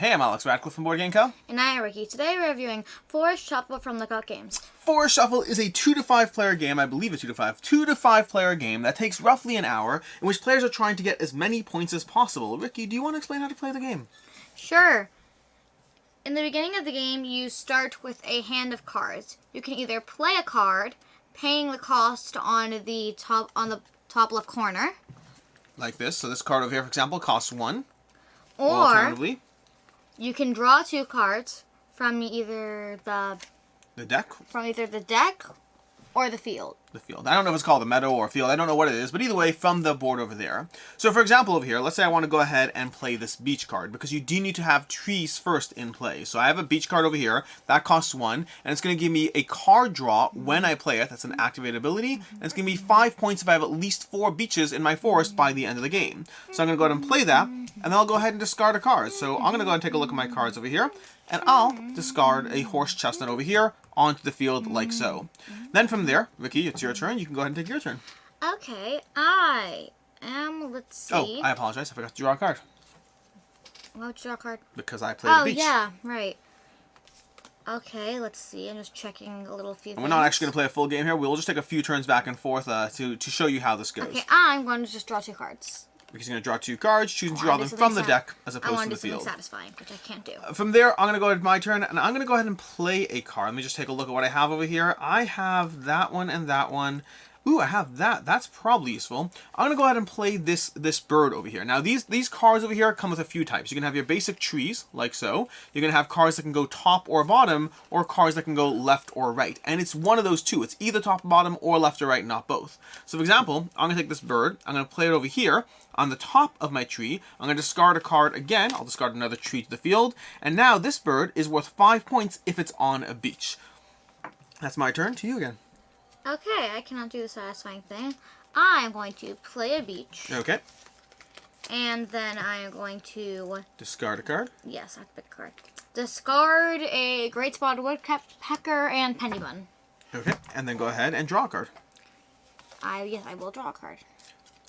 Hey, I'm Alex Radcliffe from Board Game Co. And I am Ricky. Today we're reviewing Forest Shuffle from Lookout Games. Forest Shuffle is a 2 to 5 player game, I believe a 2 to 5 player game that takes roughly an hour, in which players are trying to get as many points as possible. Ricky, do you want to explain how to play the game? Sure. In the beginning of the game, you start with a hand of cards. You can either play a card, paying the cost on the top left corner, Like this. So this card over here, for example, costs 1. or alternatively, you can draw 2 cards from either the deck. Or the field. The field. I don't know if it's called a meadow or a field. I don't know what it is, but either way, from the board over there. So for example, over here, let's say I want to go ahead and play this beach card, because you do need to have trees first in play. So I have a beach card over here. That costs 1, and it's going to give me a card draw when I play it. That's an activated ability, and it's going to be 5 points if I have at least 4 beaches in my forest by the end of the game. So I'm going to go ahead and play that, and then I'll go ahead and discard a card. So I'm going to go ahead and take a look at my cards over here, and I'll discard a horse chestnut over here onto the field like so. Then from there, Ricky, it's your turn. You can go ahead and take your turn. Okay, let's see. Oh, I apologize. I forgot to draw a card. Why would you draw a card? Because I played the beach. Oh, yeah, right. Okay, let's see. I'm just checking a little few And things. we're not actually going to play a full game here. We'll just take a few turns back and forth to show you how this goes. Okay, I'm going to just draw 2 cards. Ricky's going to draw 2 cards, choose and draw them from the deck as opposed to the field. Satisfying, which I can't do. From there, I'm going to go ahead, my turn, and I'm going to go ahead and play a card. Let me just take a look at what I have over here. I have that one and that one. Ooh, I have that. That's probably useful. I'm going to go ahead and play this bird over here. Now, these cards over here come with a few types. You can have your basic trees, like so. You're going to have cards that can go top or bottom, or cards that can go left or right. And it's one of those two. It's either top or bottom, or left or right, not both. So, for example, I'm going to take this bird. I'm going to play it over here on the top of my tree. I'm going to discard a card again. I'll discard another tree to the field. And now this bird is worth 5 points if it's on a beach. That's my turn. To you again. Okay, I cannot do the satisfying thing. I'm going to play a beach. Okay. And then I am going to... Discard a card. Yes, I have to pick a card. Discard a great spotted woodpecker and penny bun. Okay, and then go ahead and draw a card. Yes, I will draw a card.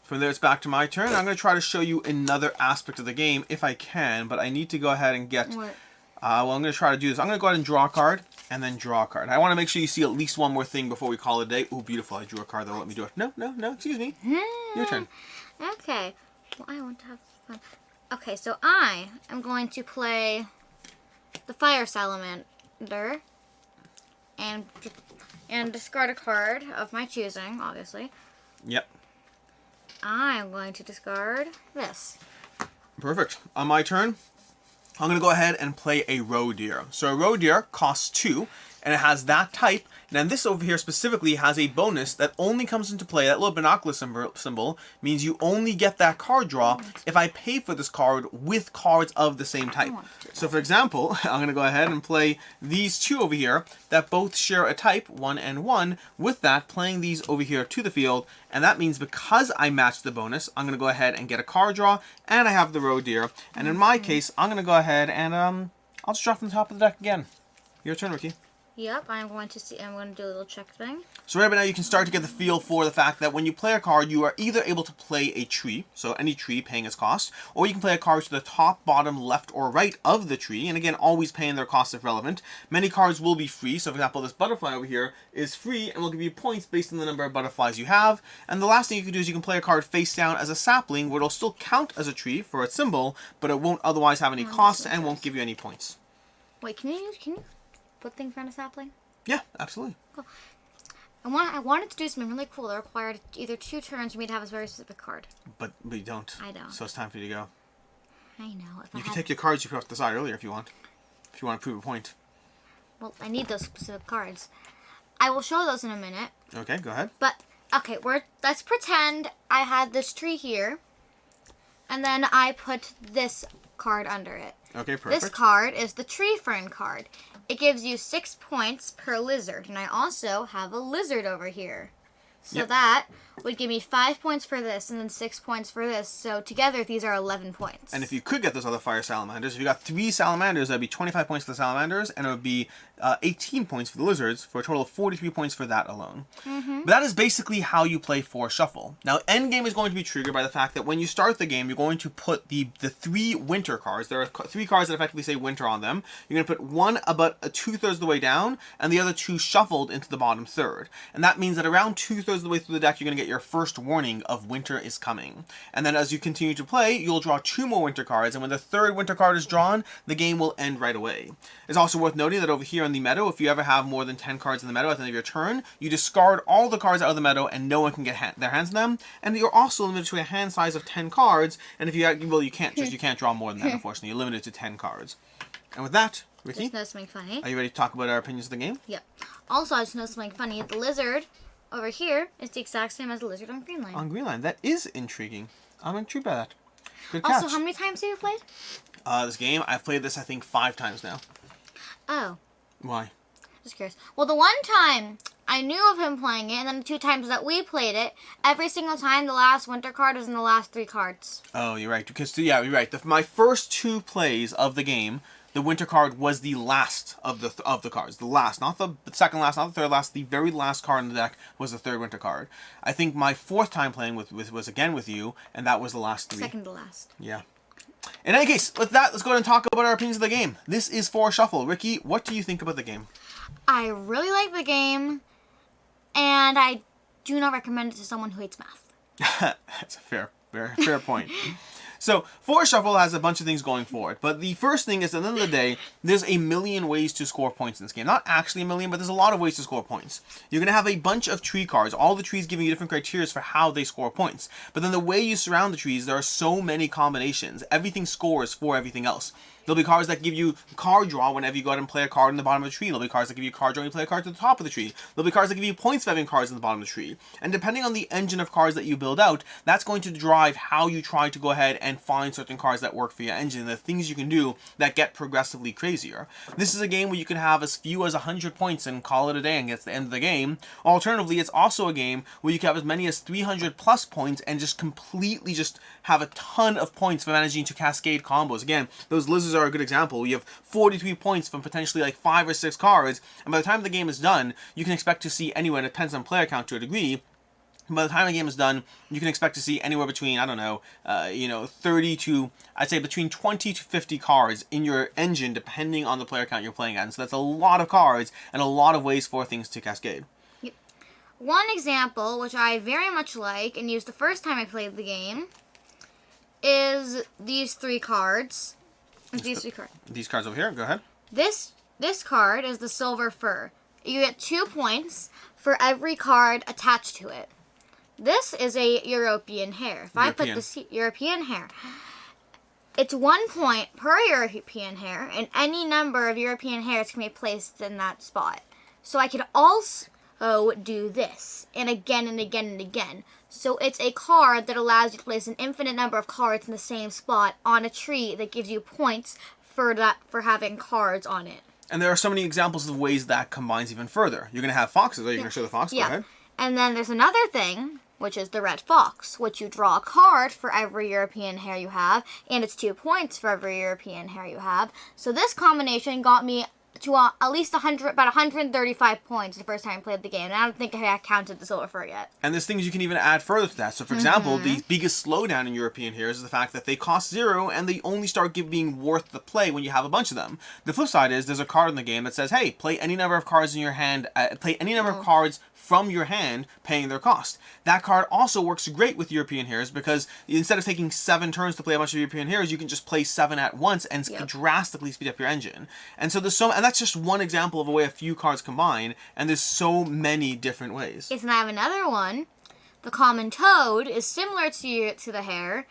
From there, it's back to my turn. I'm going to try to show you another aspect of the game, if I can, but I need to go ahead and get... What? I'm going to try to do this. I'm going to go ahead and draw a card, and then draw a card. I want to make sure you see at least one more thing before we call it a day. Ooh, beautiful. I drew a card that won't let me do it. No, excuse me. Your turn. Okay. Well, I want to have fun. Okay, so I am going to play the fire salamander and discard a card of my choosing, obviously. Yep. I'm going to discard this. Perfect. On my turn, I'm going to go ahead and play a roe deer. So a roe deer costs 2, and it has that type. And this over here specifically has a bonus that only comes into play. That little binocular symbol means you only get that card draw if I pay for this card with cards of the same type. So for example, I'm going to go ahead and play these 2 over here that both share a type, 1 and 1. With that, playing these over here to the field. And that means because I matched the bonus, I'm going to go ahead and get a card draw. And I have the roe deer. And in my case, I'm going to go ahead and I'll just draw from the top of the deck again. Your turn, Ricky. Yep, I'm going to do a little check thing. So right now you can start to get the feel for the fact that when you play a card, you are either able to play a tree, so any tree paying its cost, or you can play a card to the top, bottom, left, or right of the tree, and again, always paying their cost if relevant. Many cards will be free, so for example, this butterfly over here is free and will give you points based on the number of butterflies you have. And the last thing you can do is you can play a card face down as a sapling, where it'll still count as a tree for its symbol, but it won't otherwise have any cost and won't give you any points. Wait, can you put things around a sapling? Yeah, absolutely. Cool. I wanted to do something really cool that required either 2 turns for me to have a very specific card. But we don't. I don't. So it's time for you to go. I know. You can take your cards you put off to the side earlier if you want. If you want to prove a point. Well, I need those specific cards. I will show those in a minute. Okay, go ahead. But, okay, let's pretend I had this tree here. And then I put this card under it. Okay, perfect. This card is the tree fern card. It gives you 6 points per lizard, and I also have a lizard over here. So Yep. that would give me 5 points for this and then 6 points for this. So together, these are 11 points. And if you could get those other fire salamanders, if you got 3 salamanders, that'd be 25 points for the salamanders, and it would be 18 points for the lizards, for a total of 43 points for that alone. But that is basically how you play Force Shuffle. Now, endgame is going to be triggered by the fact that when you start the game, you're going to put the 3 winter cards. There are 3 cards that effectively say winter on them. You're going to put one about 2/3 of the way down, and the other 2 shuffled into the bottom third. And that means that around 2/3 of the way through the deck, you're going to get your first warning of winter is coming. And then as you continue to play, you'll draw 2 more winter cards, and when the 3rd winter card is drawn, the game will end right away. It's also worth noting that over here in the meadow, if you ever have more than 10 cards in the meadow at the end of your turn, you discard all the cards out of the meadow and no one can get their hands on them, and you're also limited to a hand size of 10 cards, and if you you can't draw more than that, unfortunately. You're limited to 10 cards. And with that, Ricky, Just know something funny. are you ready to talk about our opinions of the game? Yep. Also, I just know something funny. The lizard over here is the exact same as the lizard on Greenland. On Greenland. That is intriguing. I'm intrigued by that. Good catch. Also, how many times have you played? This game, I've played this, I think, 5 times now. Oh, Why? just curious. Well, the one time I knew of him playing it, and then the 2 times that we played it, every single time the last winter card was in the last 3 cards. Oh, you're right. Because, yeah, you're right. My first 2 plays of the game, the winter card was the last of the cards. The last, not the second last, not the third last. The very last card in the deck was the 3rd winter card. I think my 4th time playing was again with you, and that was the last 3. Second to last. Yeah. In any case, with that, let's go ahead and talk about our opinions of the game. This is Force Shuffle. Ricky, what do you think about the game? I really like the game, and I do not recommend it to someone who hates math. That's a very fair point. So, Force Shuffle has a bunch of things going for it, but the first thing is, at the end of the day, there's a million ways to score points in this game. Not actually a million, but there's a lot of ways to score points. You're going to have a bunch of tree cards, all the trees giving you different criteria for how they score points. But then the way you surround the trees, there are so many combinations. Everything scores for everything else. There'll be cards that give you card draw whenever you go out and play a card in the bottom of the tree. There'll be cards that give you card draw when you play a card to the top of the tree. There'll be cards that give you points for having cards in the bottom of the tree. And depending on the engine of cards that you build out, that's going to drive how you try to go ahead and find certain cards that work for your engine, the things you can do that get progressively crazier. This is a game where you can have as few as 100 points and call it a day and get to the end of the game. Alternatively, it's also a game where you can have as many as 300 plus points and just completely just have a ton of points for managing to cascade combos. Again, those lizards are a good example. You have 43 points from potentially like 5 or 6 cards, and by the time the game is done, you can expect to see anywhere, and it depends on player count to a degree, by the time the game is done, you can expect to see anywhere between, I don't know, 30 to, I'd say between 20 to 50 cards in your engine, depending on the player count you're playing at. And so that's a lot of cards and a lot of ways for things to cascade. Yep. One example, which I very much like and used the first time I played the game, is these 3 cards. These cards over here, go ahead. This card is the silver fir. You get 2 points for every card attached to it. This is a European hare. If I put this European hare, it's 1 point per European hare, and any number of European hares can be placed in that spot. So I could also do this, and again and again and again. So it's a card that allows you to place an infinite number of cards in the same spot on a tree that gives you points for having cards on it. And there are so many examples of ways that combines even further. You're going to have foxes. Are you going to show the fox? Yeah. Go ahead. And then there's another thing, which is the red fox, which you draw a card for every European hare you have, and it's 2 points for every European hare you have. So this combination got me to at least about 135 points the first time I played the game. And I don't think I counted the silver fir yet. And there's things you can even add further to that. So, for example, the biggest slowdown in European hares is the fact that they cost 0 and they only start being worth the play when you have a bunch of them. The flip side is there's a card in the game that says, hey, play any number of cards in your hand, play any number of cards from your hand, paying their cost. That card also works great with European hares because instead of taking 7 turns to play a bunch of European hares, you can just play 7 at once and drastically speed up your engine. And so and that's just one example of a way a few cards combine, and there's so many different ways. Yes, and I have another one. The common toad is similar to the hare.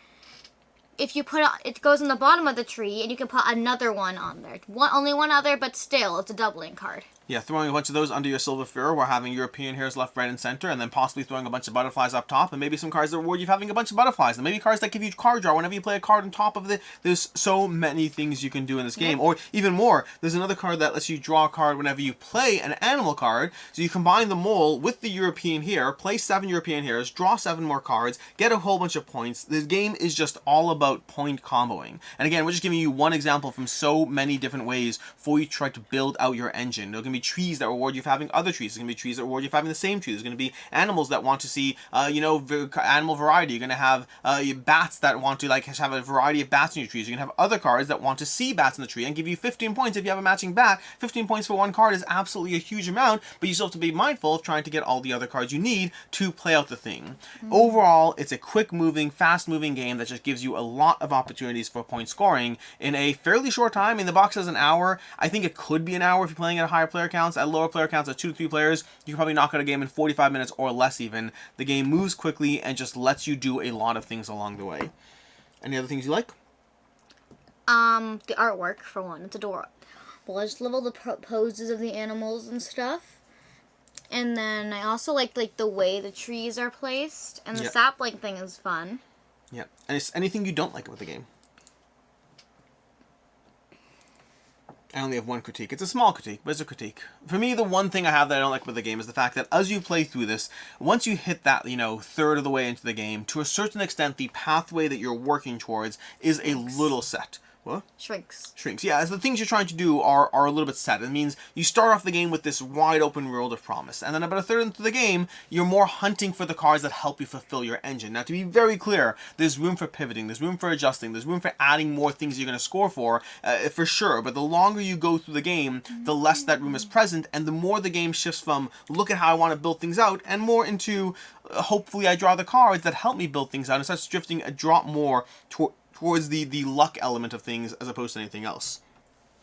If you it goes on the bottom of the tree, and you can put another one on there. Only one other, but still, it's a doubling card. Yeah, throwing a bunch of those under your silver flora while having European hairs left, right, and center, and then possibly throwing a bunch of butterflies up top, and maybe some cards that reward you for having a bunch of butterflies, and maybe cards that give you card draw whenever you play a card on top of the. There's so many things you can do in this game, or even more. There's another card that lets you draw a card whenever you play an animal card. So you combine the mole with the European hare, play 7 European hares, draw 7 more cards, get a whole bunch of points. This game is just all about point comboing. And again, we're just giving you one example from so many different ways for you to try to build out your engine. There can be trees that reward you for having other trees. There's going to be trees that reward you for having the same tree. There's going to be animals that want to see, animal variety. You're going to have bats that want to have a variety of bats in your trees. You're going to have other cards that want to see bats in the tree and give you 15 points if you have a matching bat. 15 points for one card is absolutely a huge amount, but you still have to be mindful of trying to get all the other cards you need to play out the thing. Overall, it's a quick-moving, fast-moving game that just gives you a lot of opportunities for point scoring in a fairly short time. I mean, the box says an hour. I think it could be an hour if you're playing at higher player counts. At lower player counts, at 2 to 3 players, you can probably knock out a game in 45 minutes or less even. The game moves quickly and just lets you do a lot of things along the way. Any other things you like? The artwork, for one. It's adorable. Well, I just love all the poses of the animals and stuff. And then I also like the way the trees are placed. And the sapling thing is fun. Yeah. And is anything you don't like about the game? I only have one critique. It's a small critique, but it's a critique. For me, the one thing I have that I don't like about the game is the fact that as you play through this, once you hit that, third of the way into the game, to a certain extent, the pathway that you're working towards is a little set. What? Shrinks. Yeah, as the things you're trying to do are a little bit set. It means you start off the game with this wide open world of promise, and then about a third into the game, you're more hunting for the cards that help you fulfill your engine. Now, to be very clear, there's room for pivoting, there's room for adjusting, there's room for adding more things you're going to score for sure, but the longer you go through the game, the less that room is present, and the more the game shifts from look at how I want to build things out, and more into hopefully I draw the cards that help me build things out, and starts drifting a drop more towards the luck element of things as opposed to anything else.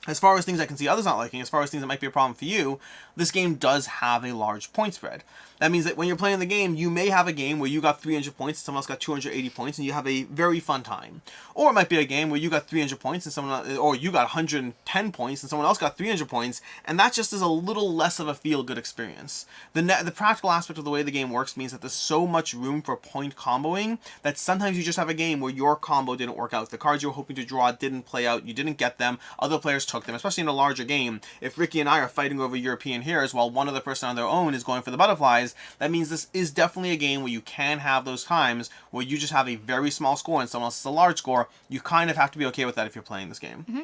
As far as things I can see others not liking, as far as things that might be a problem for you, this game does have a large point spread. That means that when you're playing the game, you may have a game where you got 300 points and someone else got 280 points, and you have a very fun time. Or it might be a game where you got 300 points and or you got 110 points and someone else got 300 points, and that just is a little less of a feel-good experience. The practical aspect of the way the game works means that there's so much room for point comboing that sometimes you just have a game where your combo didn't work out. The cards you were hoping to draw didn't play out, you didn't get them, other players took them, especially in a larger game. If Ricky and I are fighting over European hares while one other person on their own is going for the butterflies, that means this is definitely a game where you can have those times where you just have a very small score and someone else has a large score. You kind of have to be okay with that if you're playing this game. Mm-hmm.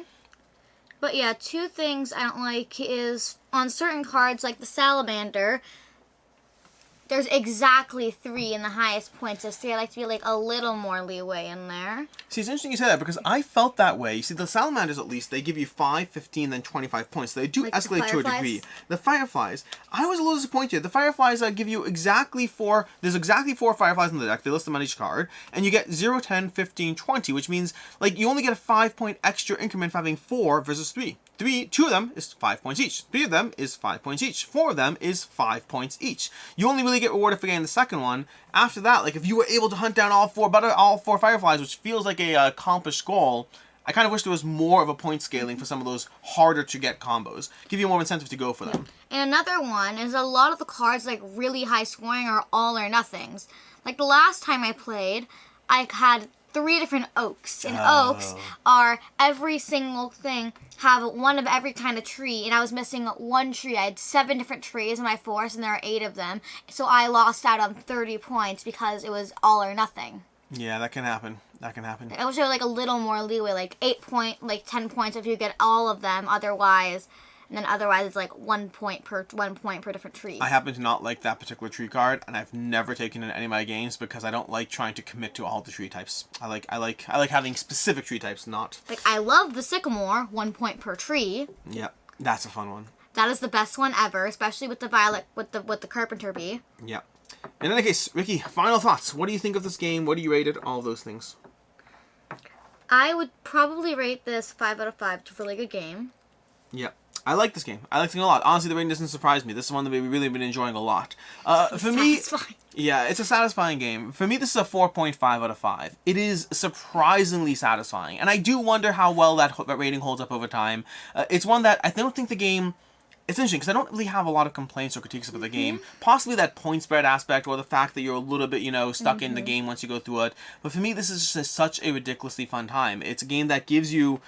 But yeah, 2 things I don't like is on certain cards like the salamander, there's exactly 3 in the highest points. So see, I like to be a little more leeway in there. See, it's interesting you say that because I felt that way. You see, the salamanders at least, they give you 5, 15, then 25 points. So they do escalate to a degree. The fireflies, I was a little disappointed. The fireflies give you exactly 4, there's exactly 4 fireflies in the deck. They list them on each card. And you get 0, 10, 15, 20, which means you only get a 5-point extra increment for having 4 versus 3. 2 of them is 5 points each. 3 of them is 5 points each. 4 of them is 5 points each. You only really get rewarded for getting the second one. After that, if you were able to hunt down all 4 fireflies, which feels like a accomplished goal, I kind of wish there was more of a point scaling for some of those harder to get combos. Give you more incentive to go for them. And another one is a lot of the cards really high scoring are all or nothings. Like the last time I played, I had 3 different oaks. And oaks are every single thing have one of every kind of tree, and I was missing 1 tree. I had 7 different trees in my forest, and there are 8 of them. So I lost out on 30 points because it was all or nothing. Yeah, that can happen. I wish there was a little more leeway, 10 points if you get all of them. Otherwise it's 1 point per different tree. I happen to not like that particular tree card, and I've never taken it in any of my games because I don't like trying to commit to all the tree types. I like having specific tree types, not I love the sycamore, 1 point per tree. Yep, that's a fun one. That is the best one ever, especially with the violet with the carpenter bee. Yep. In any case, Ricky, final thoughts. What do you think of this game? What do you rate it? All of those things. I would probably rate this 5 out of 5. It's a really good game. Yep. I like this game. I like this game a lot. Honestly, the rating doesn't surprise me. This is one that we've really been enjoying a lot. For me, yeah, it's a satisfying game. For me, this is a 4.5 out of 5. It is surprisingly satisfying, and I do wonder how well that rating holds up over time. It's one that I don't think the game it's interesting because I don't really have a lot of complaints or critiques about the game. Possibly that point spread aspect or the fact that you're a little bit, stuck in the game once you go through it. But for me, this is just such a ridiculously fun time. It's a game that gives you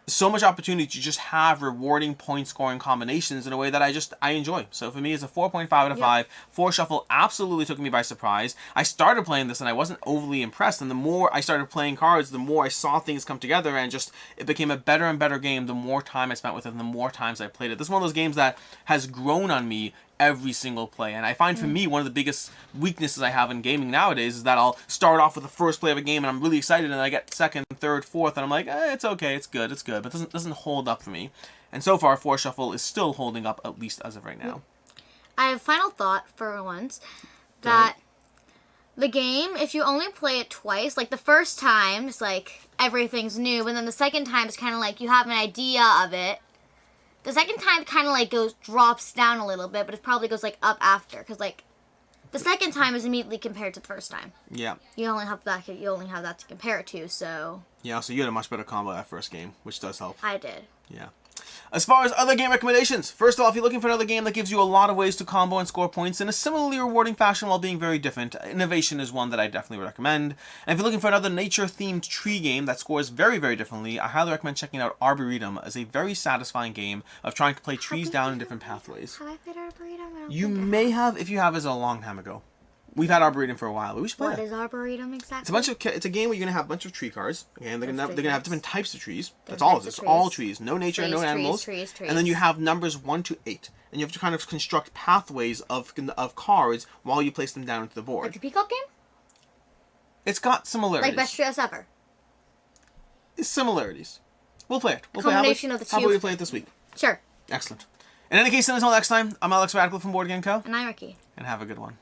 so much opportunity to just have rewarding point scoring combinations in a way that I enjoy. So for me, it's a 4.5 out of 5. 4 Shuffle absolutely took me by surprise. I started playing this and I wasn't overly impressed, and the more I started playing cards, the more I saw things come together, and just it became a better and better game the more time I spent with it and the more times I played it. This is one of those games that has grown on me every single play. And I find for me, one of the biggest weaknesses I have in gaming nowadays is that I'll start off with the first play of a game and I'm really excited, and I get second, third, fourth, and I'm like, it's okay, it's good, but it doesn't hold up for me. And so far, 4 Shuffle is still holding up, at least as of right now. I have a final thought for once, that the game, if you only play it twice, like the first time, it's like everything's new, and then the second time, it's kind of like you have an idea of it. The second time kind of like drops down a little bit, but it probably goes like up after, because like the second time is immediately compared to the first time. Yeah. You only have that to compare it to, so. Yeah, so you had a much better combo that first game, which does help. I did. Yeah. As far as other game recommendations, first of all, if you're looking for another game that gives you a lot of ways to combo and score points in a similarly rewarding fashion while being very different, Innovation is one that I definitely recommend. And if you're looking for another nature-themed tree game that scores very, very differently, I highly recommend checking out Arboretum as a very satisfying game of trying to play trees down in different pathways. Have I played Arboretum? You may have, if you have, it's a long time ago. We've had Arboretum for a while, but we should play What it. is Arboretum exactly? It's a game where you're gonna have a bunch of tree cards. Okay, and they're gonna have different types of trees. That's Different all types of this. of All trees. trees, no nature, no Trees, animals. trees. And then you have numbers 1 to 8, and you have to kind of construct pathways of cards while you place them down into the board. Like the Peacock game? It's got similarities. Like Best Dress Ever? It's similarities. We'll play it. Combination of the How two. about we play it this week? Sure. Excellent. In any case, until next time, I'm Alex Radcliffe from Board Game Co. And I'm Ricky. And have a good one.